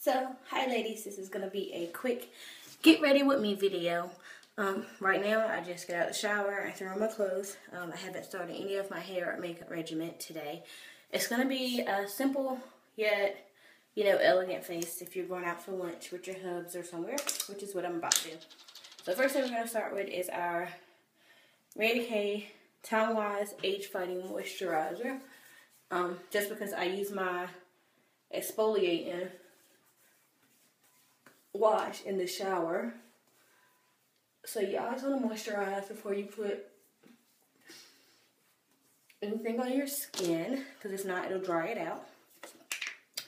So, hi ladies, this is going to be a quick get ready with me video. Right now, I just got out of the shower, I threw on my clothes. I haven't started any of my hair or makeup regimen today. It's going to be a simple yet, elegant face if you're going out for lunch with your hubs or somewhere, which is what I'm about to do. So, first thing we're going to start with is our Mary Kay Time Wise Age Fighting Moisturizer. Just because I use my exfoliating wash in the shower. So you always want to moisturize before you put anything on your skin, because if not, it'll dry it out.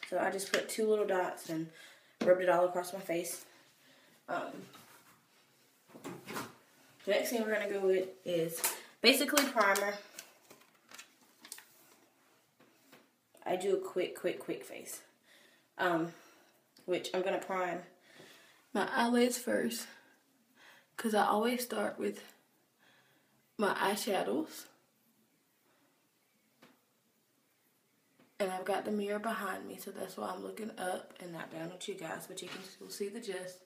So I just put 2 little dots and rubbed it all across my face. The next thing we're going to go with is basically primer. I do a quick face. Which I'm going to prime my eyelids first, because I always start with my eyeshadows. And I've got the mirror behind me, so that's why I'm looking up and not down at you guys, but you can still see the gist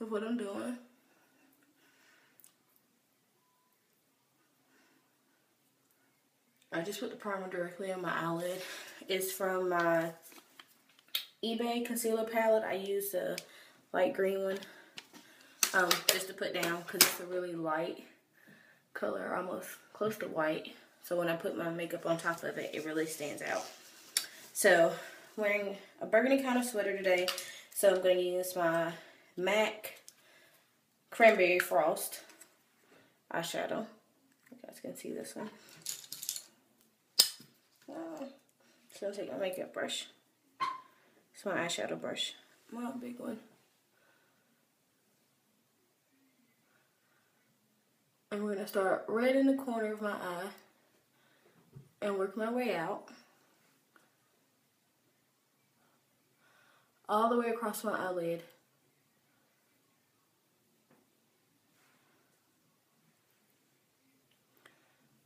of what I'm doing. I just put the primer directly on my eyelid. It's from my eBay concealer palette. I use the light green one just to put down, because it's a really light color, almost close to white. So when I put my makeup on top of it, it really stands out. So I'm wearing a burgundy kind of sweater today. So I'm going to use my MAC Cranberry Frost eyeshadow. You guys can see this one. So I'll take my makeup brush. It's my eyeshadow brush. My big one. And we're going to start right in the corner of my eye and work my way out. All the way across my eyelid.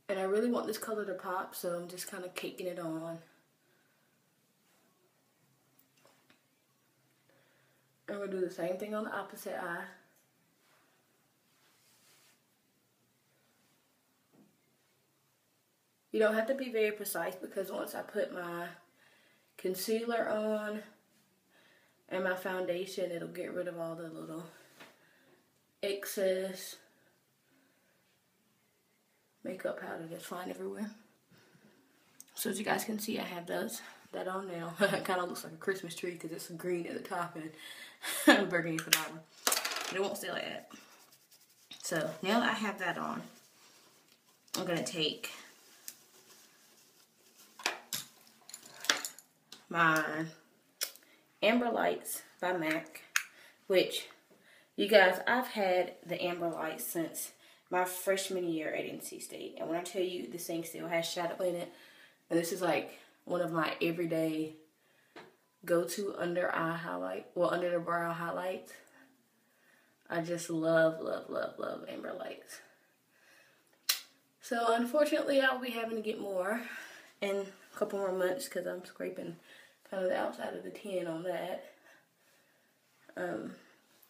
And I really want this color to pop, so I'm just kind of caking it on. And we'll do the same thing on the opposite eye. You don't have to be very precise, because once I put my concealer on and my foundation, it'll get rid of all the little excess makeup powder that's flying everywhere. So as you guys can see, I have that on now. It kind of looks like a Christmas tree, because it's green at the top and burgundy at the bottom. But it won't stay like that. So now that I have that on, I'm going to take my Amber Lights by MAC, which, you guys, I've had the Amber Lights since my freshman year at NC State. And when I tell you, this thing still has shadow in it, and this is like one of my everyday go-to under the brow highlights. I just love Amber Lights. So unfortunately, I'll be having to get more in a couple more months, because I'm scraping kind of the outside of the tin on that.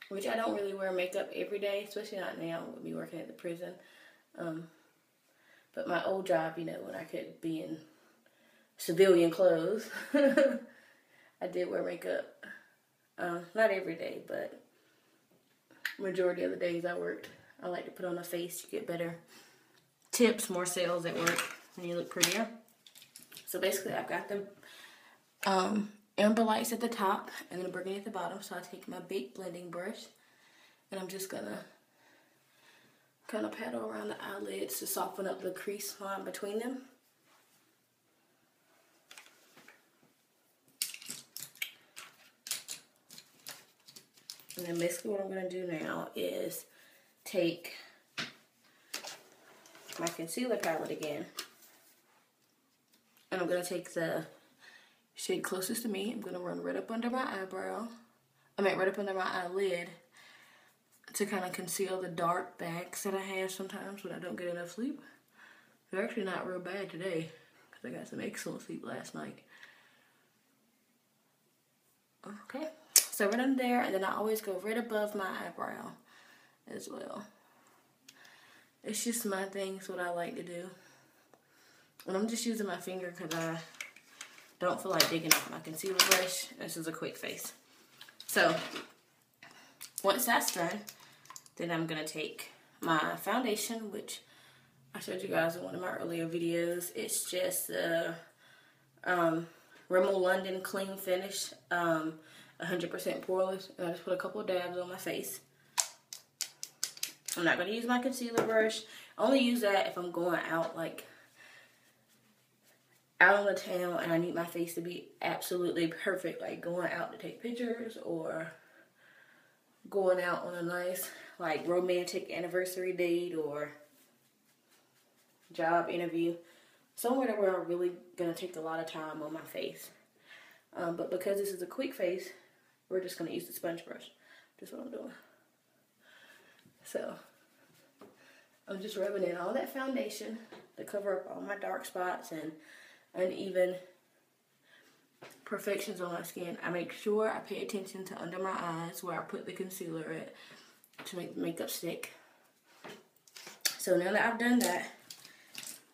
Which I don't really wear makeup every day, especially not now with me working at the prison. But my old job, when I could be in civilian clothes, I did wear makeup. Not every day, but majority of the days I worked, I like to put on a face. You get better tips, more sales at work, and you look prettier. So basically, I've got the Amber Lights at the top and then the burgundy at the bottom. So I take my big blending brush, and I'm just gonna kind of paddle around the eyelids to soften up the crease line between them. And then basically what I'm going to do now is take my concealer palette again. And I'm going to take the shade closest to me. I'm going to run right up under my eyebrow. Right up under my eyelid, to kind of conceal the dark bags that I have sometimes when I don't get enough sleep. They're actually not real bad today, because I got some excellent sleep last night. Okay, So right under there, and then I always go right above my eyebrow as well. It's just my thing. It's what I like to do. And I'm just using my finger because I don't feel like digging up my concealer brush. This is a quick face. So once that's done, then I'm going to take my foundation, which I showed you guys in one of my earlier videos. It's just Rimmel London Clean Finish, 100% poreless. And I just put a couple of dabs on my face. I'm not going to use my concealer brush. I only use that if I'm going out, like, out on the town and I need my face to be absolutely perfect, like going out to take pictures or going out on a nice, like, romantic anniversary date or job interview. Somewhere where I'm really going to take a lot of time on my face. But because this is a quick face, we're just going to use the sponge brush. That's what I'm doing. So, I'm just rubbing in all that foundation to cover up all my dark spots and uneven perfections on my skin. I make sure I pay attention to under my eyes where I put the concealer at to make the makeup stick. So now that I've done that,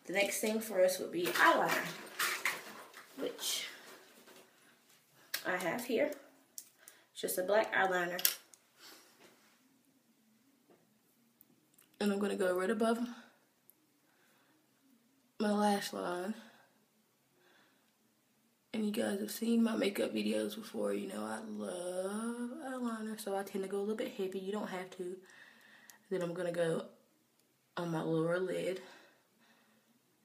the next thing for us would be eyeliner, which I have here. It's just a black eyeliner. And I'm going to go right above my lash line. And you guys have seen my makeup videos before. You know I love eyeliner, so I tend to go a little bit heavy. You don't have to. Then I'm going to go on my lower lid,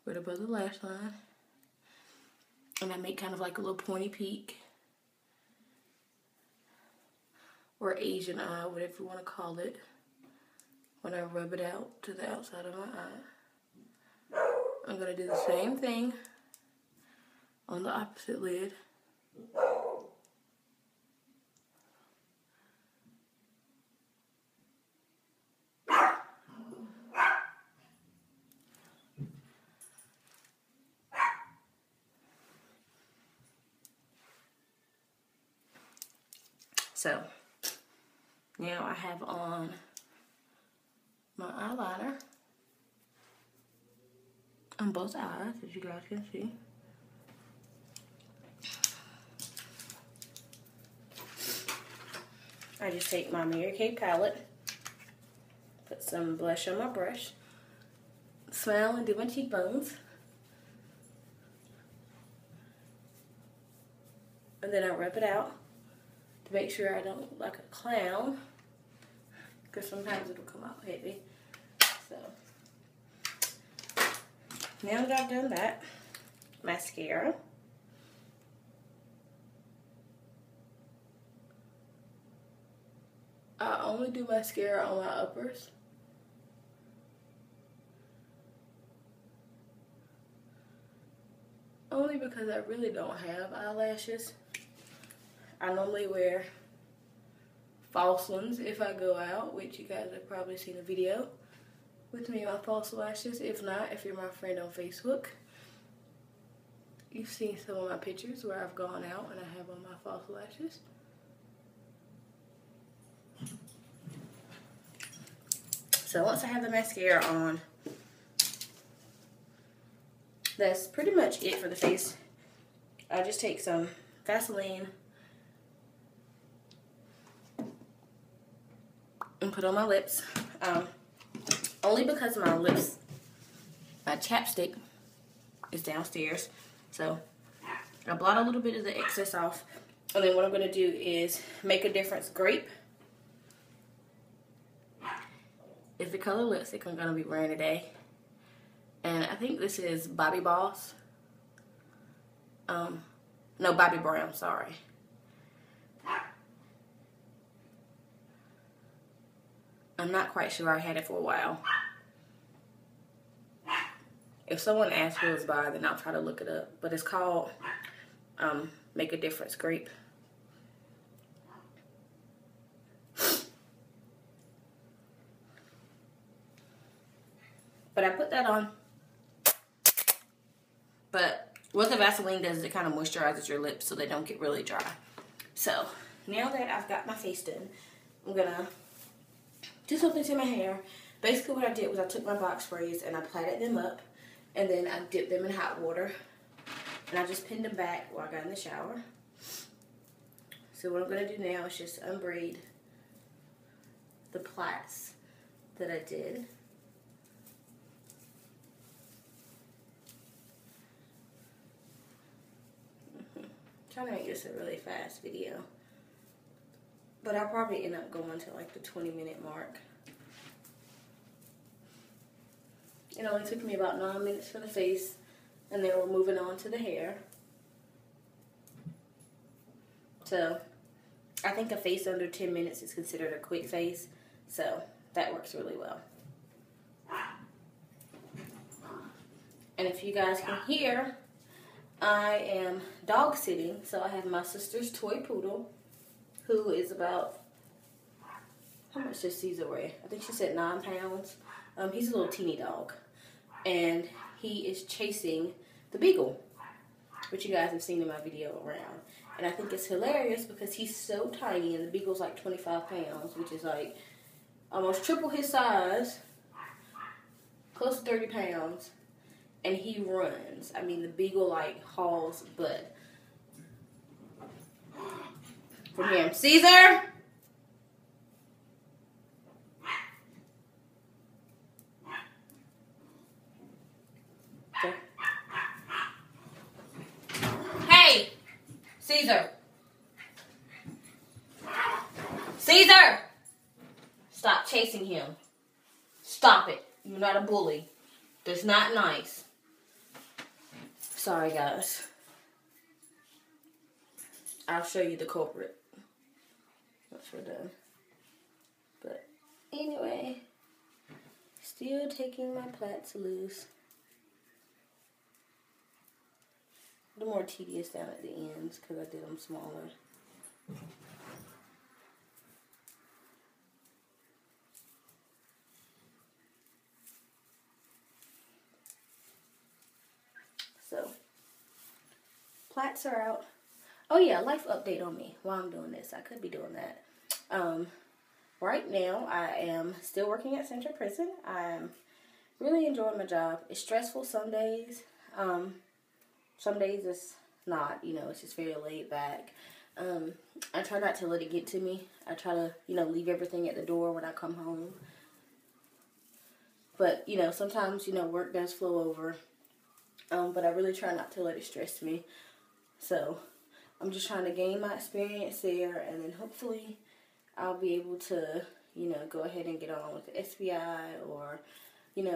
right above the lash line. And I make kind of like a little pointy peak. Or Asian eye, whatever you want to call it. When I rub it out to the outside of my eye. I'm going to do the same thing on the opposite lid. So, now I have on my eyeliner on both eyes, as you guys can see. I just take my Mary Kay palette, put some blush on my brush, smile and do my cheekbones, and then I rub it out to make sure I don't look like a clown, because sometimes it'll come out heavy. So now that I've done that, mascara. I only do mascara on my uppers. Only because I really don't have eyelashes. I normally wear false ones if I go out, which you guys have probably seen a video with me on false lashes. If not, if you're my friend on Facebook, you've seen some of my pictures where I've gone out and I have on my false lashes. So once I have the mascara on, that's pretty much it for the face. I just take some Vaseline and put on my lips. Only because my lips, my chapstick is downstairs. So I blot a little bit of the excess off. And then what I'm going to do is Make a Difference Grape. Is the color lipstick I'm going to be wearing today. And I think this is Bobbi Boss. No, Bobbi Brown, sorry. I'm not quite sure. I had it for a while. If someone asks who it's by, then I'll try to look it up. But it's called Make a Difference Grape. But I put that on. But what the Vaseline does is it kind of moisturizes your lips so they don't get really dry. So now that I've got my face done, I'm gonna do something to my hair. Basically what I did was I took my box braids and I plaited them up, and then I dipped them in hot water, and I just pinned them back while I got in the shower. So what I'm gonna do now is just unbraid the plaits that I did. Trying to make this a really fast video, but I'll probably end up going to like the 20-minute mark. It only took me about 9 minutes for the face, and then we're moving on to the hair. So I think a face under 10 minutes is considered a quick face, so that works really well. And if you guys can hear, I am dog sitting, so I have my sister's toy poodle, who is about, how much does Caesar weigh? I think she said 9 pounds. He's a little teeny dog, and he is chasing the beagle, which you guys have seen in my video around. And I think it's hilarious because he's so tiny, and the beagle's like 25 pounds, which is like almost triple his size, close to 30 pounds. And he runs. I mean, the beagle like hauls butt from him. Caesar! Okay. Hey! Caesar! Caesar! Stop chasing him. Stop it. You're not a bully. That's not nice. Sorry, guys. I'll show you the culprit once we're done. But anyway, still taking my plaits loose. A little more tedious down at the ends because I did them smaller. So, plaits are out. Oh yeah, life update on me while I'm doing this. I could be doing that. Right now, I am still working at Central Prison. I'm really enjoying my job. It's stressful some days. Some days it's not, it's just very laid back. I try not to let it get to me. I try to, leave everything at the door when I come home. But, sometimes, work does flow over. But I really try not to let it stress me. So, I'm just trying to gain my experience there, and then hopefully I'll be able to, go ahead and get on with the SBI or,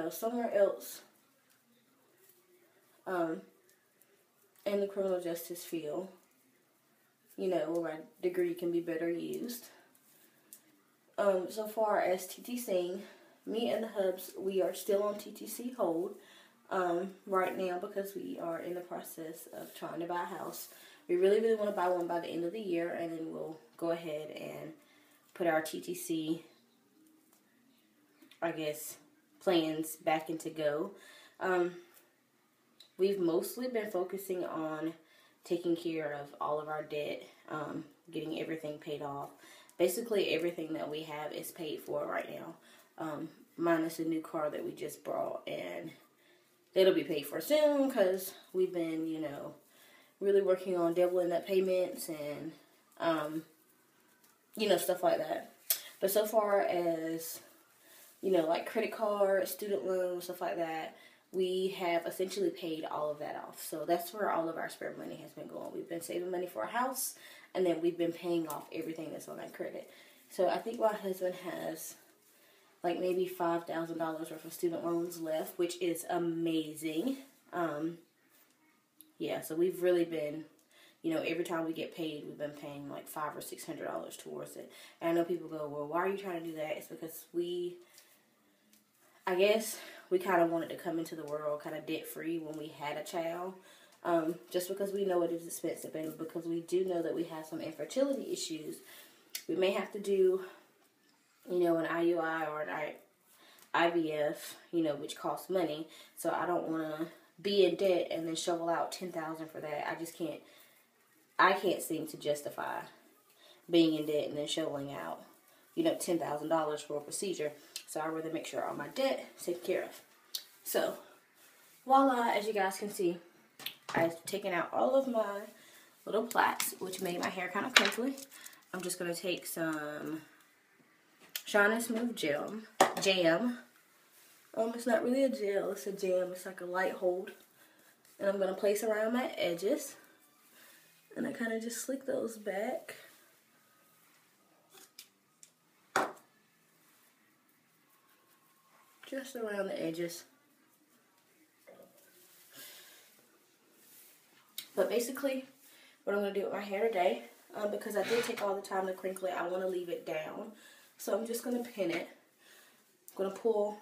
somewhere else in the criminal justice field, where my degree can be better used. So far as TTCing, me and the hubs, we are still on TTC hold right now because we are in the process of trying to buy a house. We really, really want to buy one by the end of the year, and then we'll go ahead and put our TTC, plans back into go. We've mostly been focusing on taking care of all of our debt, getting everything paid off. Basically, everything that we have is paid for right now, minus a new car that we just bought, and it'll be paid for soon because we've been, really working on doubling up payments and, stuff like that. But so far as, like credit cards, student loans, stuff like that, we have essentially paid all of that off. So that's where all of our spare money has been going. We've been saving money for a house, and then we've been paying off everything that's on that credit. So I think my husband has like maybe $5,000 worth of student loans left, which is amazing. Yeah, so we've really been, every time we get paid, we've been paying like $500 or $600 towards it. And I know people go, well, why are you trying to do that? It's because we kind of wanted to come into the world kind of debt-free when we had a child. Just because we know it is expensive, and because we do know that we have some infertility issues. We may have to do, an IUI or an IVF, which costs money. So I don't want to be in debt and then shovel out $10,000 for that. I can't seem to justify being in debt and then shelling out, you know, $10,000 for a procedure. So I'd rather make sure all my debt is taken care of. So, voila, as you guys can see, I've taken out all of my little plaits, which made my hair kind of crinkly. I'm just going to take some Shine and Smooth Jam. It's not really a gel, it's a jam. It's like a light hold. And I'm going to place around my edges. And I kind of just slick those back. Just around the edges. But basically, what I'm going to do with my hair today, because I did take all the time to crinkle it, I want to leave it down. So I'm just going to pin it. I'm going to pull